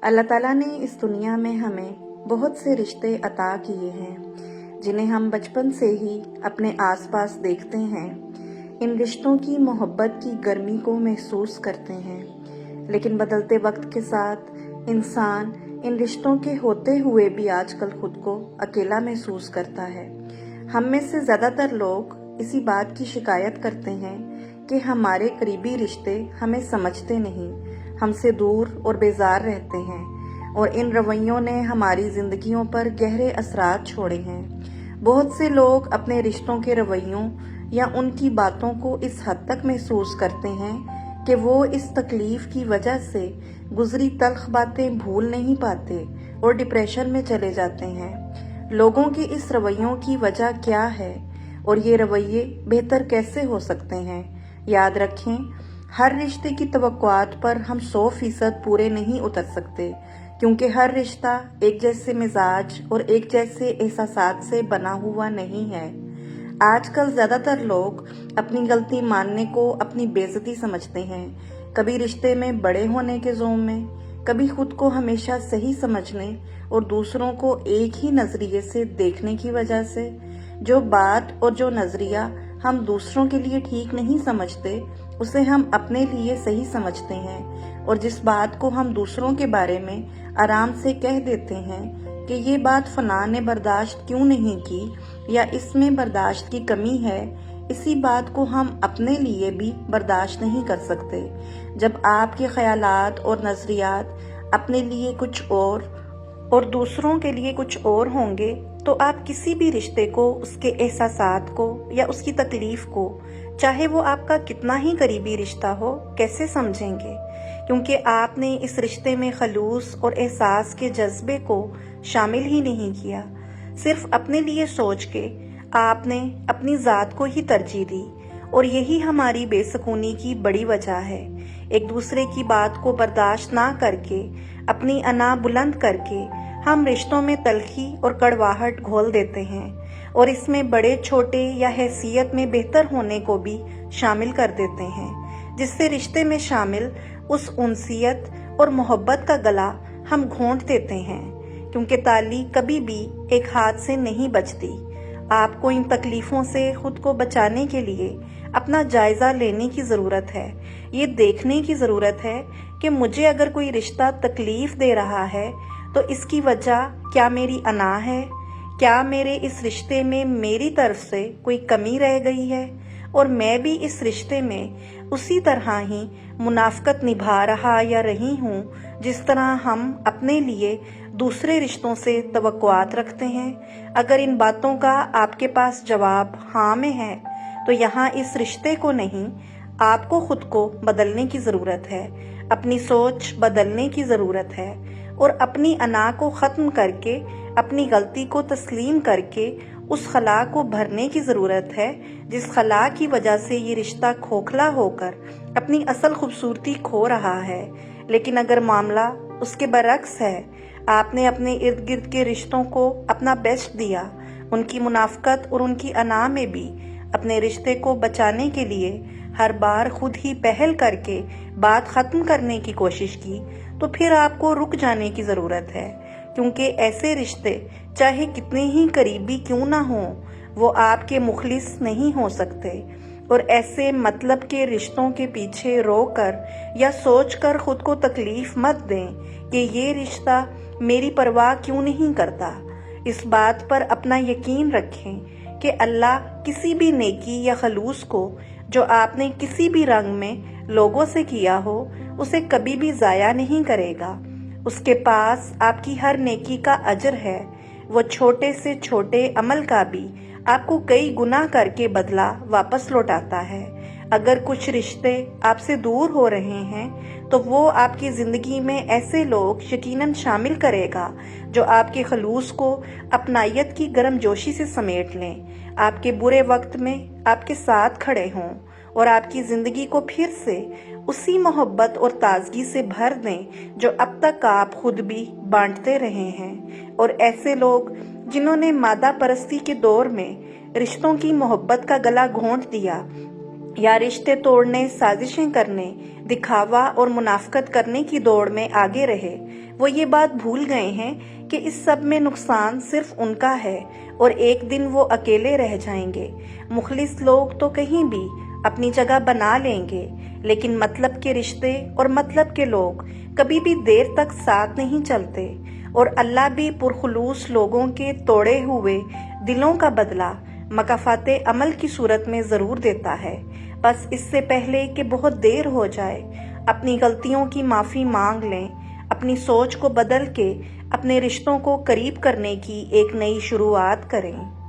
اللہ ताला ने इस दुनिया में हमें बहुत से रिश्ते अता किए हैं जिन्हें हम बचपन से ही अपने आसपास देखते हैं। इन रिश्तों की मोहब्बत की गर्मी को महसूस करते हैं, लेकिन बदलते वक्त के साथ इंसान इन रिश्तों के होते हुए भी आजकल खुद को अकेला महसूस करता है। हम में से ज़्यादातर लोग इसी बात की शिकायत करते हैं कि हमारे करीबी रिश्ते हमें समझते नहीं, हमसे दूर और बेजार रहते हैं, और इन रवैयों ने हमारी ज़िंदगियों पर गहरे असरात छोड़े हैं। बहुत से लोग अपने रिश्तों के रवैयों या उनकी बातों को इस हद तक महसूस करते हैं कि वो इस तकलीफ़ की वजह से गुजरी तल्ख बातें भूल नहीं पाते और डिप्रेशन में चले जाते हैं। लोगों के इस रवैयों की वजह क्या है और ये रवैये बेहतर कैसे हो सकते हैं? याद रखें, हर रिश्ते की तवक्कुआत पर हम 100% पूरे नहीं उतर सकते, क्योंकि हर रिश्ता एक जैसे मिजाज और एक जैसे एहसासात से बना हुआ नहीं है। आजकल ज़्यादातर लोग अपनी गलती मानने को अपनी बेइज्जती समझते हैं, कभी रिश्ते में बड़े होने के ज़ोम में, कभी खुद को हमेशा सही समझने और दूसरों को एक ही नज़रिए से देखने की वजह से। जो बात और जो नज़रिया हम दूसरों के लिए ठीक नहीं समझते, उसे हम अपने लिए सही समझते हैं, और जिस बात को हम दूसरों के बारे में आराम से कह देते हैं कि ये बात फलां ने बर्दाश्त क्यों नहीं की या इसमें बर्दाश्त की कमी है, इसी बात को हम अपने लिए भी बर्दाश्त नहीं कर सकते। जब आपके ख्यालात और नज़रियात अपने लिए कुछ और दूसरों के लिए कुछ और होंगे, तो आप किसी भी रिश्ते को, उसके एहसासात को या उसकी तकलीफ़ को, चाहे वो आपका कितना ही करीबी रिश्ता हो, कैसे समझेंगे? क्योंकि आपने इस रिश्ते में खलूस और एहसास के जज्बे को शामिल ही नहीं किया। सिर्फ अपने लिए सोच के आपने अपनी ज़ात को ही तरजीह दी, और यही हमारी बेसुकूनी की बड़ी वजह है। एक दूसरे की बात को बर्दाश्त ना करके, अपनी अना बुलंद करके हम रिश्तों में तलखी और कड़वाहट घोल देते हैं, और इसमें बड़े छोटे या हैसियत में बेहतर होने को भी शामिल कर देते हैं, जिससे रिश्ते में शामिल उस उनसियत और मोहब्बत का गला हम घोंट देते हैं, क्योंकि ताली कभी भी एक हाथ से नहीं बचती। आपको इन तकलीफ़ों से खुद को बचाने के लिए अपना जायज़ा लेने की ज़रूरत है। ये देखने की ज़रूरत है कि मुझे अगर कोई रिश्ता तकलीफ़ दे रहा है तो इसकी वजह क्या मेरी अना है? क्या मेरे इस रिश्ते में मेरी तरफ से कोई कमी रह गई है, और मैं भी इस रिश्ते में उसी तरह ही मुनाफ़कत निभा रहा या रही हूँ जिस तरह हम अपने लिए दूसरे रिश्तों से तवक्कुआत रखते हैं? अगर इन बातों का आपके पास जवाब हाँ में है, तो यहाँ इस रिश्ते को नहीं, आपको खुद को बदलने की ज़रूरत है, अपनी सोच बदलने की ज़रूरत है, और अपनी अना को ख़त्म करके, अपनी गलती को तस्लीम करके उस खला को भरने की ज़रूरत है, जिस खला की वजह से ये रिश्ता खोखला होकर अपनी असल खूबसूरती खो रहा है। लेकिन अगर मामला उसके बरक्स है, आपने अपने इर्द गिर्द के रिश्तों को अपना बेस्ट दिया, उनकी मुनाफ़कत और उनकी अना में भी अपने रिश्ते को बचाने के लिए हर बार खुद ही पहल करके बात ख़त्म करने की कोशिश की, तो फिर आपको रुक जाने की ज़रूरत है, क्योंकि ऐसे रिश्ते चाहे कितने ही करीबी क्यों ना हों, वो आपके मुखलिस नहीं हो सकते। और ऐसे मतलब के रिश्तों के पीछे रोकर या सोचकर खुद को तकलीफ़ मत दें कि ये रिश्ता मेरी परवाह क्यों नहीं करता। इस बात पर अपना यकीन रखें कि अल्लाह किसी भी नेकी या खलूस को जो आपने किसी भी रंग में लोगों से किया हो, उसे कभी भी ज़ाया नहीं करेगा। उसके पास आपकी हर नेकी का अजर है। वो छोटे से छोटे अमल का भी आपको कई गुना करके बदला वापस लौटाता है। अगर कुछ रिश्ते आपसे दूर हो रहे हैं, तो वो आपकी ज़िंदगी में ऐसे लोग यकीनन शामिल करेगा जो आपके खलूस को अपनायत की गर्मजोशी से समेट लें, आपके बुरे वक्त में आपके साथ खड़े हों, और आपकी ज़िंदगी को फिर से उसी मोहब्बत और ताजगी से भर दें जो अब तक आप खुद भी बांटते रहे हैं। और ऐसे लोग जिन्होंने मादा परस्ती के दौर में रिश्तों की मोहब्बत का गला घोंट दिया, या रिश्ते तोड़ने, साजिशें करने, दिखावा और मुनाफकत करने की दौड़ में आगे रहे, वो ये बात भूल गए हैं कि इस सब में नुकसान सिर्फ उनका है और एक दिन वो अकेले रह जाएंगे। मुखलिस लोग तो कहीं भी अपनी जगह बना लेंगे, लेकिन मतलब के रिश्ते और मतलब के लोग कभी भी देर तक साथ नहीं चलते, और अल्लाह भी पुरखुलूस लोगों के तोड़े हुए दिलों का बदला मकाफाते अमल की सूरत में ज़रूर देता है। बस इससे पहले कि बहुत देर हो जाए, अपनी गलतियों की माफ़ी मांग लें, अपनी सोच को बदल के अपने रिश्तों को करीब करने की एक नई शुरुआत करें।